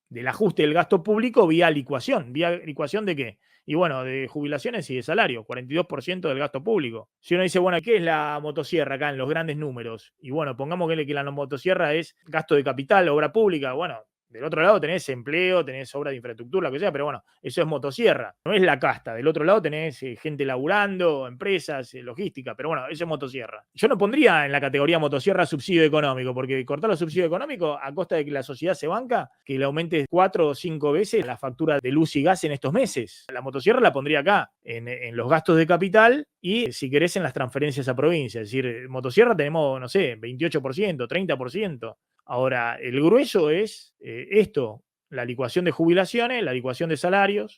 del ajuste del gasto público vía licuación. ¿Vía licuación de qué? Y bueno, de jubilaciones y de salario, 42% del gasto público. Si uno dice, bueno, ¿qué es la motosierra acá en los grandes números? Y bueno, pongamos que la motosierra es gasto de capital, obra pública. Bueno, del otro lado tenés empleo, tenés obra de infraestructura, lo que sea, pero bueno, eso es motosierra. No es la casta. Del otro lado tenés gente laburando, empresas, logística, pero bueno, eso es motosierra. Yo no pondría en la categoría motosierra subsidio económico, porque cortar los subsidios económicos a costa de que la sociedad se banca, que le aumente 4 o 5 veces la factura de luz y gas en estos meses. La motosierra la pondría acá, en los gastos de capital y, si querés, en las transferencias a provincia. Es decir, motosierra tenemos, no sé, 28%, 30%. Ahora, el grueso es esto, la licuación de jubilaciones, la licuación de salarios,